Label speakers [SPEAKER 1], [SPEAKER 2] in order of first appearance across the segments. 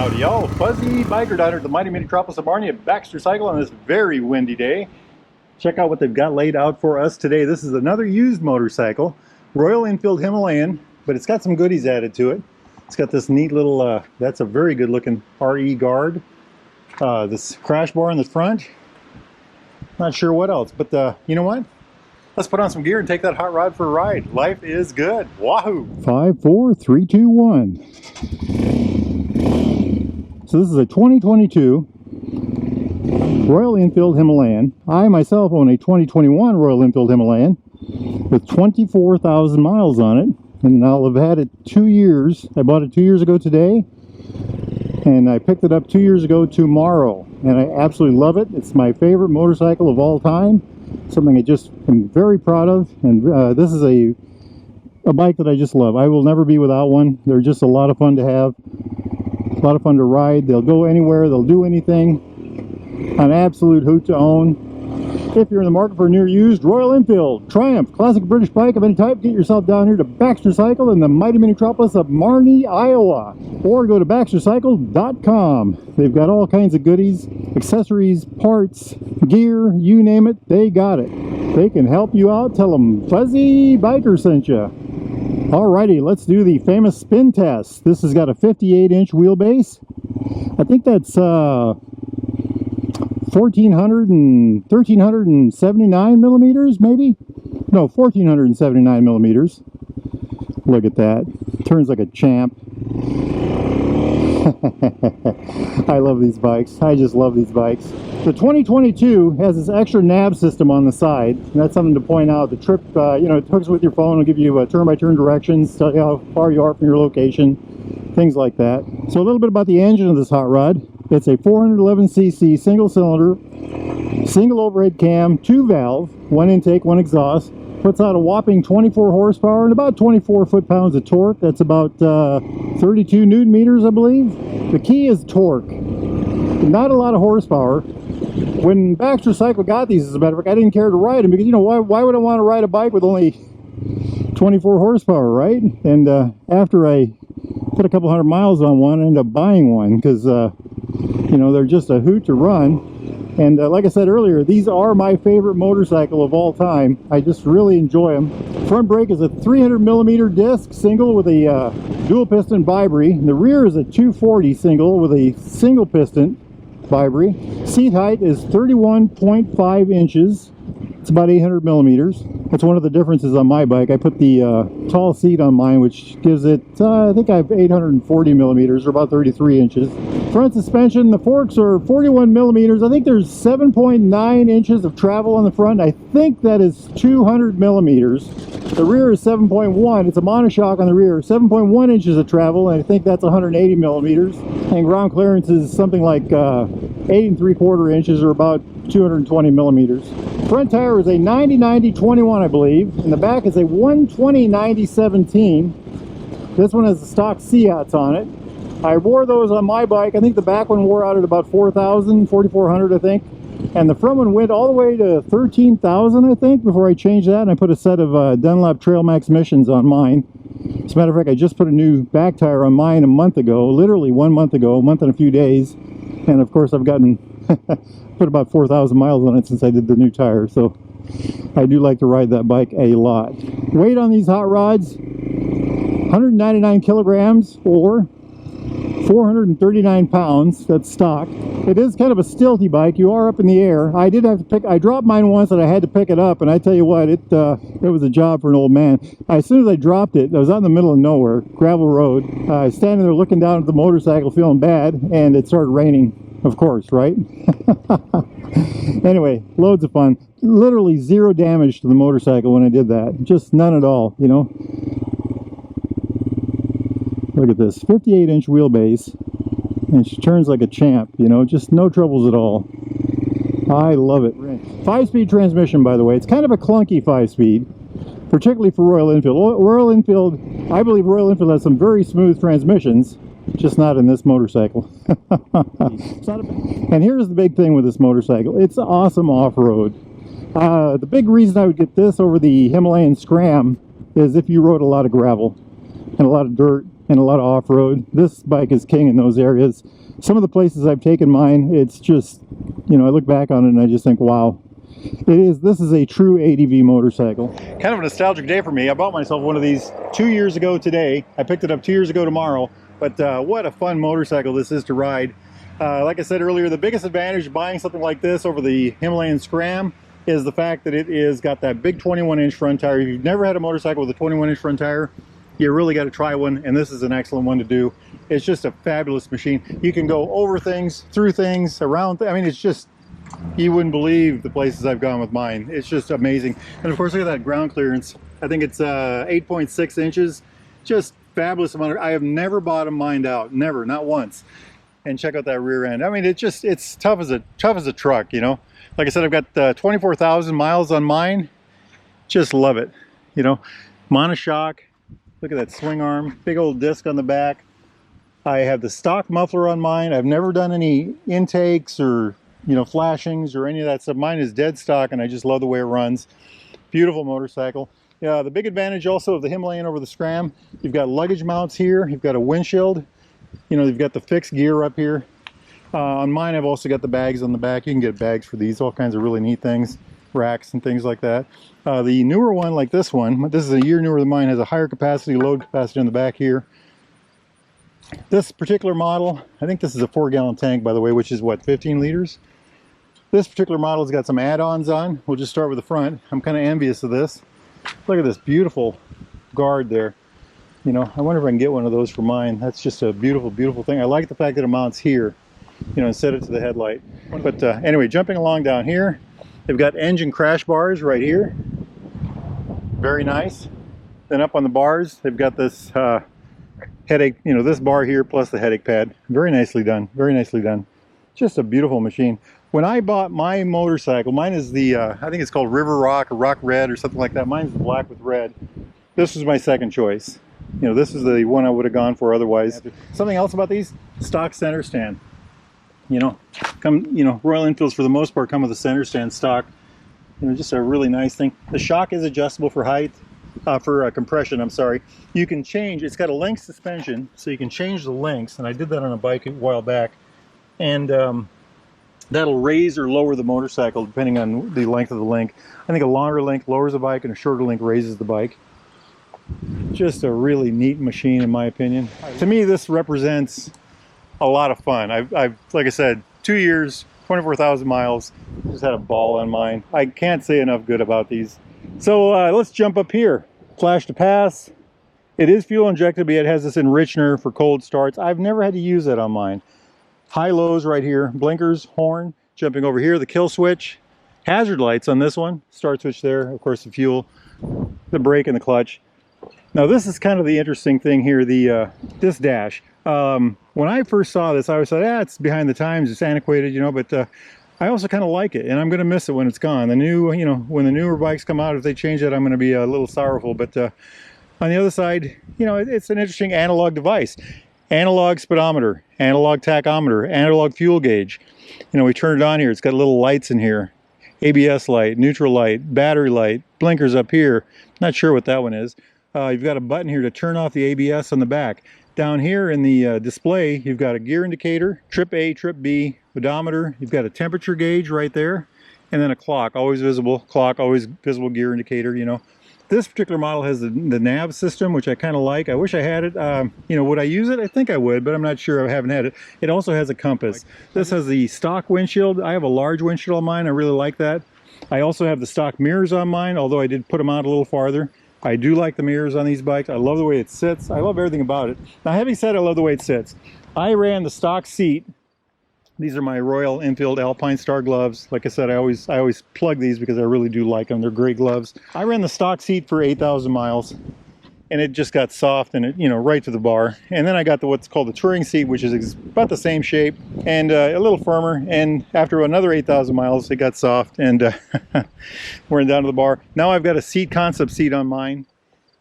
[SPEAKER 1] Howdy y'all, Fuzzy Biker down here at the mighty metropolis of Marnie at Baxter Cycle on this very windy day. Check out what they've got laid out for us today. This is another used motorcycle, Royal Enfield Himalayan, but it's got some goodies added to it. It's got this neat little, that's a very good looking RE guard. This crash bar in the front. Not sure what else, but you know what? Let's put on some gear and take that hot rod for a ride. Life is good. Wahoo! 5, 4, 3, 2, 1. So this is a 2022 Royal Enfield Himalayan. I myself own a 2021 Royal Enfield Himalayan with 24,000 miles on it, and I'll have had it 2 years. I bought it 2 years ago today, and I picked it up 2 years ago tomorrow, and I absolutely love it. It's my favorite motorcycle of all time, something I just am very proud of, and this is a bike that I just love. I will never be without one. They're just a lot of fun to have, a lot of fun to ride. They'll go anywhere, they'll do anything. An absolute hoot to own. If you're in the market for a new used Royal Enfield, Triumph, classic British bike of any type, get yourself down here to Baxter Cycle in the mighty metropolis of Marnie, Iowa. Or go to baxtercycle.com. They've got all kinds of goodies, accessories, parts, gear, you name it, they got it. They can help you out. Tell them Fuzzy Biker sent you. Alrighty, let's do the famous spin test. This has got a 58-inch wheelbase. I think that's 1379 millimeters, maybe? No, 1479 millimeters. Look at that. Turns like a champ. I love these bikes. I just love these bikes. The 2022 has this extra nav system on the side. And that's something to point out. The trip, you know, it hooks with your phone. It'll give you turn-by-turn directions, tell you how far you are from your location, things like that. So a little bit about the engine of this hot rod. It's a 411cc single-cylinder, single overhead cam, 2-valve, 1 intake, 1 exhaust. Puts out a whopping 24 horsepower and about 24 foot-pounds of torque. That's about 32 newton meters, I believe. The key is torque. Not a lot of horsepower. When Baxter Cycle got these, as a matter of fact, I didn't care to ride them because, you know, why would I want to ride a bike with only 24 horsepower, right? And after I put a couple hundred miles on one, I ended up buying one because, you know, they're just a hoot to run. And like I said earlier, these are my favorite motorcycle of all time. I just really enjoy them. Front brake is a 300 millimeter disc single with a dual piston Vibri. And the rear is a 240 single with a single piston Vibri. Seat height is 31.5 inches. It's about 800 millimeters. That's one of the differences on my bike. I put the tall seat on mine, which gives it, I think I have 840 millimeters, or about 33 inches. Front suspension, the forks are 41 millimeters. I think there's 7.9 inches of travel on the front. I think that is 200 millimeters. The rear is 7.1. It's a monoshock on the rear. 7.1 inches of travel, and I think that's 180 millimeters. And ground clearance is something like 8 3/4 inches, or about 220 millimeters. Front tire is a 90-90-21, I believe, and the back is a 120-90-17. This one has the stock Seats on it. I wore those on my bike. I think the back one wore out at about 4,000, 4,400, I think. And the front one went all the way to 13,000, I think, before I changed that. And I put a set of Dunlop Trail Max Missions on mine. As a matter of fact, I just put a new back tire on mine a month ago, literally 1 month ago, a month and a few days. And of course, I've gotten put about 4,000 miles on it since I did the new tire. So I do like to ride that bike a lot. Weight on these hot rods, 199 kilograms or 439 pounds. That's stock. It is kind of a stilty bike. You are up in the air. I did have to I dropped mine once and I had to pick it up, and I tell you what, it was a job for an old man. As soon as I dropped it, I was out in the middle of nowhere, gravel road. I was standing there looking down at the motorcycle feeling bad, and it started raining, of course, right? Anyway, loads of fun. Literally zero damage to the motorcycle when I did that. Just none at all, you know. Look at this, 58-inch wheelbase, and she turns like a champ, you know, just no troubles at all. I love it. 5-speed transmission, by the way. It's kind of a clunky 5-speed, particularly for Royal Enfield. Royal Enfield, I believe Royal Enfield has some very smooth transmissions, just not in this motorcycle. And here's the big thing with this motorcycle. It's awesome off-road. The big reason I would get this over the Himalayan Scram is if you rode a lot of gravel and a lot of dirt and a lot of off-road. This bike is king in those areas. Some of the places I've taken mine, it's just, you know, I look back on it and I just think, wow. This is a true ADV motorcycle. Kind of a nostalgic day for me. I bought myself one of these 2 years ago today. I picked it up 2 years ago tomorrow. But what a fun motorcycle this is to ride. Like I said earlier, the biggest advantage of buying something like this over the Himalayan Scram is the fact that it is got that big 21-inch front tire. If you've never had a motorcycle with a 21-inch front tire, you really got to try one, and this is an excellent one to do. It's just a fabulous machine. You can go over things, through things, around. I mean, it's just, you wouldn't believe the places I've gone with mine. It's just amazing. And of course, look at that ground clearance. I think it's 8.6 inches. Just fabulous amount. I have never bottomed mine out, never, not once. And check out that rear end. I mean, it's tough as a truck, you know. Like I said, I've got 24,000 miles on mine. Just love it, you know. Monoshock. Look at that swing arm, big old disc on the back. I have the stock muffler on mine. I've never done any intakes or, you know, flashings or any of that stuff. Mine is dead stock, and I just love the way it runs. Beautiful motorcycle. Yeah, the big advantage also of the Himalayan over the Scram, you've got luggage mounts here. You've got a windshield. You know, you've got the fixed gear up here. On mine, I've also got the bags on the back. You can get bags for these, all kinds of really neat things, racks and things like that. The newer one, like this one, this is a year newer than mine, has a higher capacity, load capacity on the back here. This particular model, I think this is a 4-gallon tank, by the way, which is what, 15 liters? This particular model has got some add-ons on. We'll just start with the front. I'm kind of envious of this. Look at this beautiful guard there. You know, I wonder if I can get one of those for mine. That's just a beautiful, beautiful thing. I like the fact that it mounts here, you know, instead of to the headlight. But anyway, jumping along down here, they've got engine crash bars right here. Very nice. Then up on the bars, they've got this headache, you know, this bar here plus the headache pad. Very nicely done. Very nicely done. Just a beautiful machine. When I bought my motorcycle, mine is the, I think it's called River Rock or Rock Red or something like that. Mine's black with red. This was my second choice. You know, this is the one I would have gone for otherwise. Something else about these, stock center stand. You know, Royal Enfields for the most part come with a center stand stock. You know, just a really nice thing. The shock is adjustable for height, for compression, I'm sorry. You can change, it's got a length suspension, so you can change the lengths, and I did that on a bike a while back. And that'll raise or lower the motorcycle depending on the length of the link. I think a longer link lowers the bike and a shorter link raises the bike. Just a really neat machine in my opinion. To me, this represents a lot of fun. I've like I said, 2 years, 24,000 miles, just had a ball on mine. I can't say enough good about these. So let's jump up here. Flash to pass. It is fuel injected, but it has this enrichener for cold starts. I've never had to use that on mine. High lows right here, blinkers, horn, jumping over here, the kill switch, hazard lights on this one, start switch there, of course the fuel, the brake and the clutch. Now this is kind of the interesting thing here, this dash. When I first saw this, I always thought, it's behind the times, it's antiquated, you know, but I also kind of like it, and I'm going to miss it when it's gone. The new, you know, when the newer bikes come out, if they change that, I'm going to be a little sorrowful. But on the other side, you know, it's an interesting analog device. Analog speedometer, analog tachometer, analog fuel gauge. You know, we turn it on here, it's got little lights in here. ABS light, neutral light, battery light, blinkers up here. Not sure what that one is. You've got a button here to turn off the ABS on the back. Down here in the display, you've got a gear indicator, trip A, trip B, odometer. You've got a temperature gauge right there, and then a clock, always visible clock, always visible gear indicator, you know. This particular model has the nav system, which I kind of like. I wish I had it. You know, would I use it? I think I would, but I'm not sure. I haven't had it. It also has a compass. This has the stock windshield. I have a large windshield on mine. I really like that. I also have the stock mirrors on mine, although I did put them out a little farther. I do like the mirrors on these bikes. I love the way it sits. I love everything about it. Now, having said I love the way it sits, I ran the stock seat. These are my Royal Enfield Alpine Star gloves. Like I said, I always plug these because I really do like them. They're great gloves. I ran the stock seat for 8,000 miles, and it just got soft and it, you know, right to the bar. And then I got what's called the touring seat, which is about the same shape and a little firmer. And after another 8,000 miles, it got soft and went down to the bar. Now I've got a seat concept seat on mine,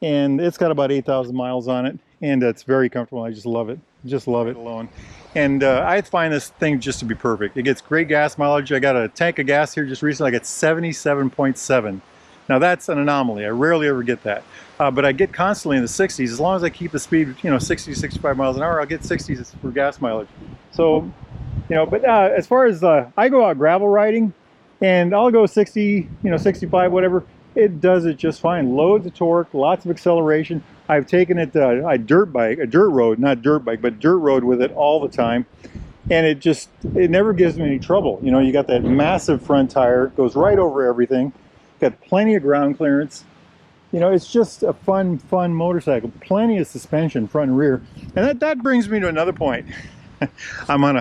[SPEAKER 1] and it's got about 8,000 miles on it, and it's very comfortable. I just love it. Just love it alone. And I find this thing just to be perfect. It gets great gas mileage. I got a tank of gas here just recently. I got 77.7. Now that's an anomaly. I rarely ever get that. But I get constantly in the 60s. As long as I keep the speed, 60 to 65 miles an hour, I'll get 60s for gas mileage. So, but as far as I go out gravel riding, and I'll go 60, 65, whatever. It does it just fine. Loads of torque, lots of acceleration. I've taken it a dirt road, not dirt bike, but dirt road with it all the time. And it never gives me any trouble. You got that massive front tire, goes right over everything. Got plenty of ground clearance. It's just a fun motorcycle. Plenty of suspension, front and rear. And that brings me to another point. I'm on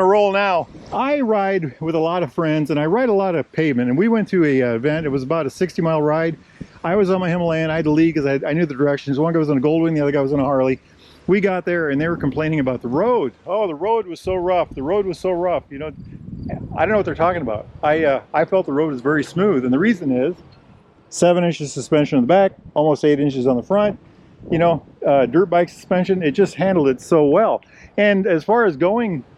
[SPEAKER 1] a roll now. I ride with a lot of friends, and I ride a lot of pavement. And we went to a event. It was about a 60-mile ride. I was on my Himalayan. I had to lead because I knew the directions. One guy was on a Goldwing, the other guy was on a Harley. We got there, and they were complaining about the road. Oh, the road was so rough. The road was so rough. I don't know what they're talking about. I felt the road was very smooth, and the reason is 7 inches suspension on the back, almost 8 inches on the front. Dirt bike suspension. It just handled it so well. And as far as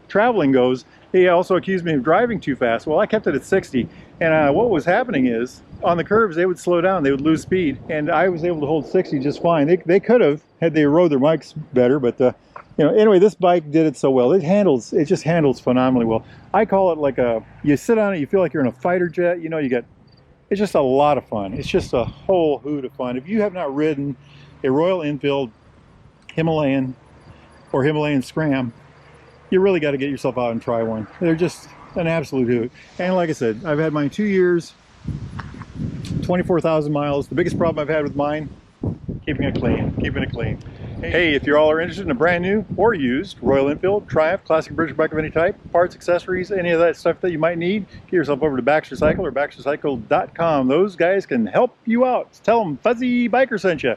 [SPEAKER 1] traveling goes, they also accused me of driving too fast. Well, I kept it at 60, and what was happening is on the curves they would slow down, they would lose speed, and I was able to hold 60 just fine. They could have had they rode their bikes better, but anyway, this bike did it so well. It just handles phenomenally well. I call it like you sit on it, you feel like you're in a fighter jet. It's just a lot of fun. It's just a whole hoot of fun. If you have not ridden a Royal Enfield Himalayan or Himalayan Scram, you really got to get yourself out and try one. They're just an absolute hoot. And like I said, I've had mine 2 years, 24,000 miles. The biggest problem I've had with mine, keeping it clean. Hey, if you all are interested in a brand new or used Royal Enfield, Triumph, classic British bike of any type, parts, accessories, any of that stuff that you might need, get yourself over to Baxter Cycle or baxtercycle.com. Those guys can help you out. Tell them Fuzzy Biker sent you.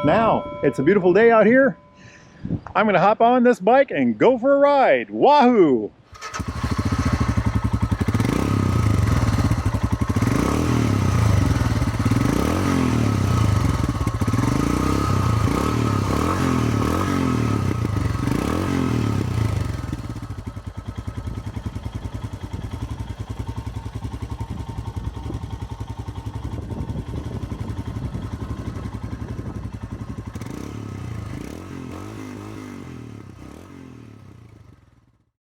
[SPEAKER 1] Now, it's a beautiful day out here. I'm going to hop on this bike and go for a ride. Wahoo!